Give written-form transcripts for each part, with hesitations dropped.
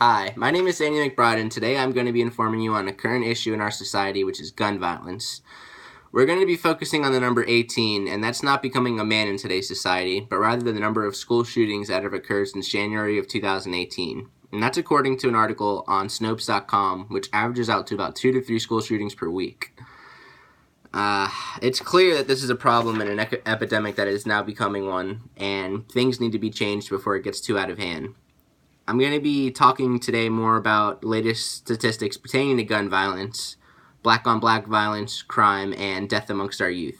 Hi, my name is Daniel McBride, and today I'm going to be informing you on a current issue in our society, which is gun violence. We're going to be focusing on the number 18, and that's not becoming a man in today's society, but rather the number of school shootings that have occurred since January of 2018. And that's according to an article on Snopes.com, which averages out to about 2 to 3 school shootings per week. It's clear that this is a problem and an epidemic that is now becoming one, and things need to be changed before it gets too out of hand. I'm going to be talking today more about latest statistics pertaining to gun violence, black-on-black violence, crime, and death amongst our youth.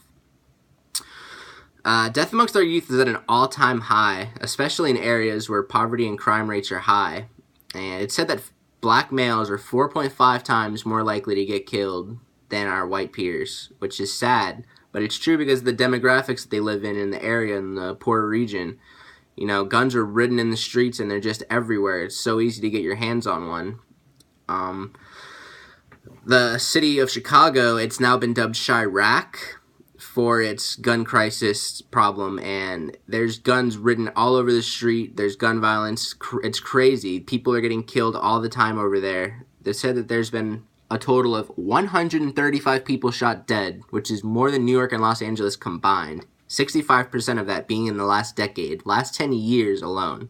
Death amongst our youth is at an all-time high, especially in areas where poverty and crime rates are high. And it's said that black males are 4.5 times more likely to get killed than our white peers, which is sad, but it's true because of the demographics that they live in the area, in the poorer region. You know, guns are ridden in the streets and they're just everywhere. It's so easy to get your hands on one. The city of Chicago, it's now been dubbed Chirac for its gun crisis problem, and there's guns ridden all over the street. There's gun violence. It's crazy. People are getting killed all the time over there. They said that there's been a total of 135 people shot dead, which is more than New York and Los Angeles combined. 65% of that being in the last decade, last 10 years alone.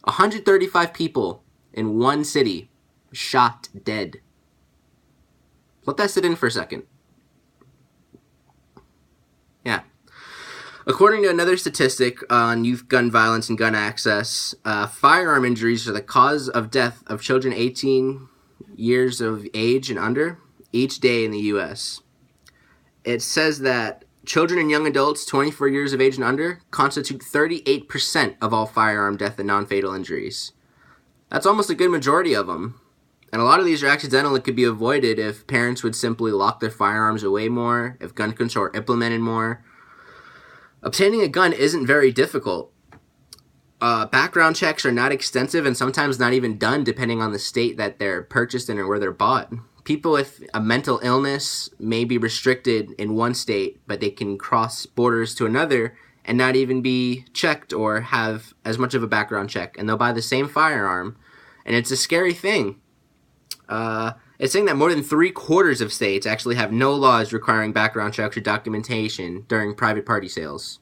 135 people in one city shot dead. Let that sit in for a second. Yeah. According to another statistic on youth gun violence and gun access, firearm injuries are the cause of death of children 18 years of age and under each day in the U.S. It says that children and young adults 24 years of age and under constitute 38% of all firearm death and non-fatal injuries. That's almost a good majority of them. And a lot of these are accidental and could be avoided if parents would simply lock their firearms away more, if gun control are implemented more. Obtaining a gun isn't very difficult. Background checks are not extensive and sometimes not even done depending on the state that they're purchased in or where they're bought. People with a mental illness may be restricted in one state, but they can cross borders to another and not even be checked or have as much of a background check. And they'll buy the same firearm. And it's a scary thing. It's saying that more than 3/4 of states actually have no laws requiring background checks or documentation during private party sales.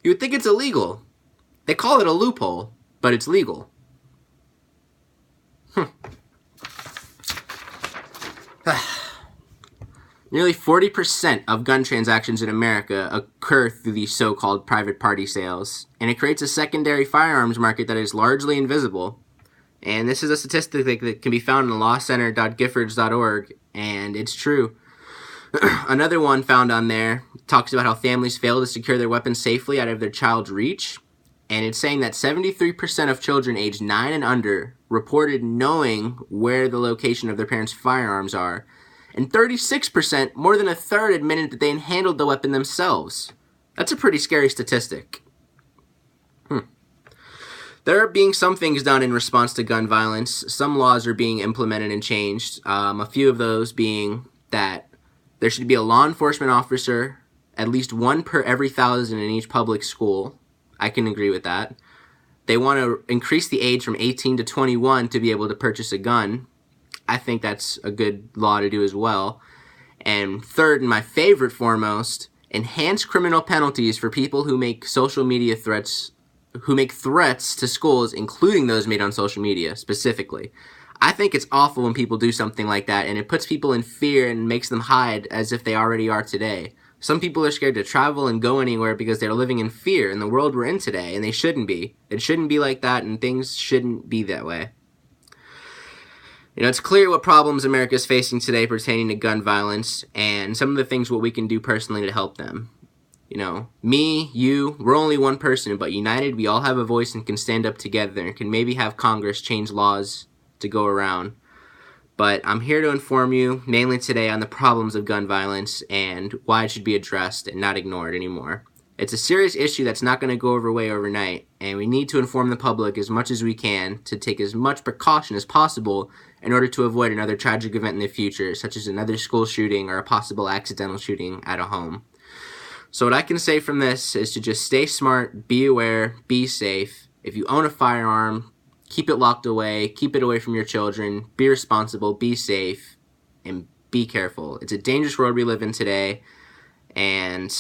You would think it's illegal. They call it a loophole, but it's legal. Nearly 40% of gun transactions in America occur through these so-called private party sales, and it creates a secondary firearms market that is largely invisible. And this is a statistic that can be found in lawcenter.giffords.org, and it's true. Another one found on there talks about how families fail to secure their weapons safely out of their child's reach, and it's saying that 73% of children aged 9 and under reported knowing where the location of their parents' firearms are, and 36%, more than a third, admitted that they handled the weapon themselves. That's a pretty scary statistic. There are being some things done in response to gun violence. Some laws are being implemented and changed. A few of those being that there should be a law enforcement officer, at least one per every 1,000 in each public school. I can agree with that. They want to increase the age from 18 to 21 to be able to purchase a gun. I think that's a good law to do as well. And third, and my favorite foremost, enhance criminal penalties for people who make social media threats, who make threats to schools, including those made on social media specifically. I think it's awful when people do something like that, and it puts people in fear and makes them hide as if they already are today. Some people are scared to travel and go anywhere because they're living in fear in the world we're in today, and they shouldn't be. It shouldn't be like that, and things shouldn't be that way. You know, it's clear what problems America is facing today pertaining to gun violence, and some of the things what we can do personally to help them. You know, me, you, we're only one person, but united, we all have a voice and can stand up together and can maybe have Congress change laws to go around. But I'm here to inform you, mainly today, on the problems of gun violence and why it should be addressed and not ignored anymore. It's a serious issue that's not going to go away overnight, and we need to inform the public as much as we can to take as much precaution as possible in order to avoid another tragic event in the future, such as another school shooting or a possible accidental shooting at a home. So what I can say from this is to just stay smart, be aware, be safe. If you own a firearm, keep it locked away, keep it away from your children, be responsible, be safe, and be careful. It's a dangerous world we live in today, and